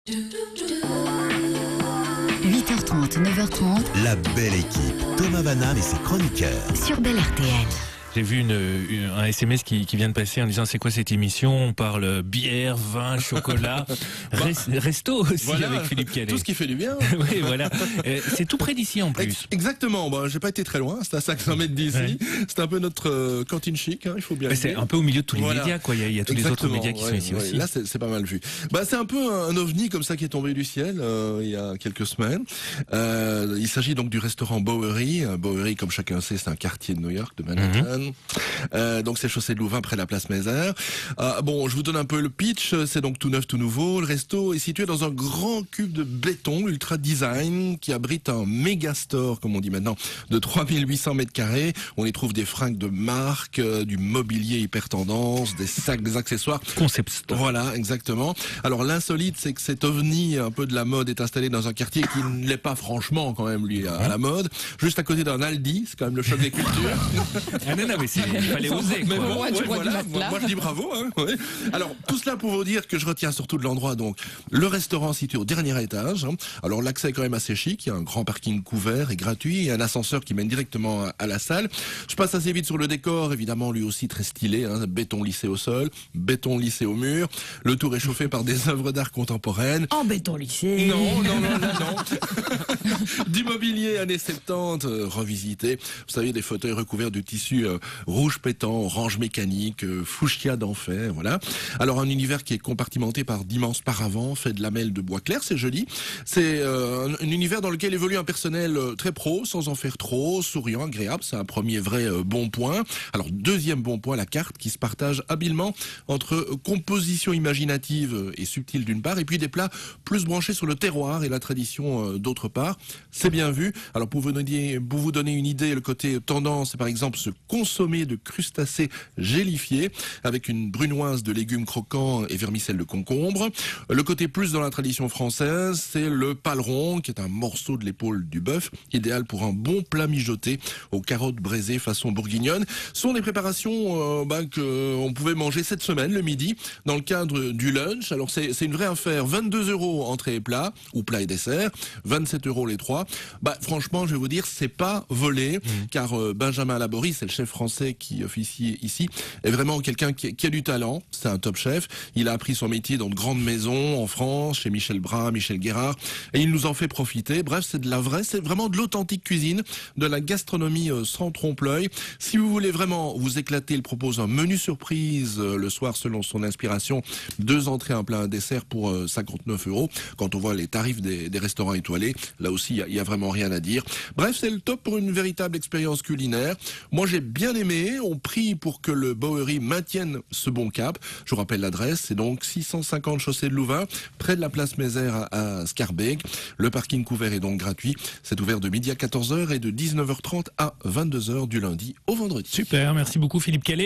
8h30, 9h30. La belle équipe, Thomas Banane et ses chroniqueurs. Sur Belle RTL. J'ai vu un SMS qui vient de passer en disant c'est quoi cette émission? On parle bière, vin, chocolat, resto aussi, voilà, avec Philippe Calais. Tout ce qui fait du bien. Oui, voilà. C'est tout près d'ici en plus. Exactement. Bon, j'ai pas été très loin. C'est à 500 mètres d'ici. Ouais. C'est un peu notre cantine chic. Hein, il faut bien. C'est un peu au milieu de tous les médias, quoi. Il y a tous les autres médias qui sont ici aussi. Là, c'est pas mal vu. C'est un peu un ovni comme ça qui est tombé du ciel il y a quelques semaines. Il s'agit donc du restaurant Bowery. Bowery, comme chacun sait, c'est un quartier de New York, de Manhattan. Donc c'est chaussée de Louvain près de la place Mézère. Je vous donne un peu le pitch. C'est donc tout neuf, tout nouveau. Le resto est situé dans un grand cube de béton ultra design qui abrite un méga store, comme on dit maintenant, de 3800 mètres carrés. On y trouve des fringues de marque, du mobilier hyper tendance, des sacs, des accessoires. Concept store. Voilà, exactement. Alors l'insolite, c'est que cet ovni un peu de la mode est installé dans un quartier qui ne l'est pas franchement quand même lui à la mode, juste à côté d'un Aldi. C'est quand même le choc des cultures. Non, mais il fallait oser. Mais quoi. bon, voilà, moi je dis bravo. Hein, ouais. Alors tout cela pour vous dire que je retiens surtout de l'endroit. Donc le restaurant situé au dernier étage. Hein. Alors l'accès est quand même assez chic. Il y a un grand parking couvert et gratuit et un ascenseur qui mène directement à la salle. Je passe assez vite sur le décor, évidemment lui aussi très stylé. Hein, béton lissé au sol, béton lissé au mur. Le tout réchauffé par des œuvres d'art contemporaines. En béton lissé. Non. Du mobilier années 70 revisité. Vous savez, des fauteuils recouverts de tissu rouge pétant, orange mécanique, fuchsia d'enfer, voilà. Alors un univers qui est compartimenté par d'immenses paravents, fait de lamelles de bois clair, c'est joli. C'est un univers dans lequel évolue un personnel très pro, sans en faire trop, souriant, agréable. C'est un premier vrai bon point. Alors deuxième bon point, la carte qui se partage habilement entre composition imaginative et subtile d'une part, et puis des plats plus branchés sur le terroir et la tradition d'autre part. C'est bien vu. Alors pour vous donner une idée, le côté tendance, c'est par exemple ce consommé de crustacés gélifiés avec une brunoise de légumes croquants et vermicelle de concombre. Le côté plus dans la tradition française, c'est le paleron qui est un morceau de l'épaule du bœuf, idéal pour un bon plat mijoté aux carottes braisées façon bourguignonne. Ce sont des préparations qu'on pouvait manger cette semaine, le midi, dans le cadre du lunch. Alors c'est une vraie affaire. 22 € entrée et plat, ou plat et dessert, 27 € les trois. Franchement, je vais vous dire, c'est pas volé, car Benjamin Laborie, c'est le chef français qui officie ici, est vraiment quelqu'un qui a du talent. C'est un top chef. Il a appris son métier dans de grandes maisons en France, chez Michel Bras, Michel Guérard, et il nous en fait profiter. Bref, c'est vraiment de l'authentique cuisine, de la gastronomie sans trompe-l'œil. Si vous voulez vraiment vous éclater, il propose un menu surprise le soir selon son inspiration. 2 entrées, un plat, un dessert pour 59 €. Quand on voit les tarifs des restaurants étoilés, là aussi, il y a vraiment rien à dire. Bref, c'est le top pour une véritable expérience culinaire. Moi, j'ai bien aimé. On prie pour que le Bowery maintienne ce bon cap. Je vous rappelle l'adresse, c'est donc 650 chaussée de Louvain, près de la place Mézère à Scarbeck. Le parking couvert est donc gratuit. C'est ouvert de midi à 14 h et de 19 h 30 à 22 h du lundi au vendredi. Super, merci beaucoup Philippe Calais.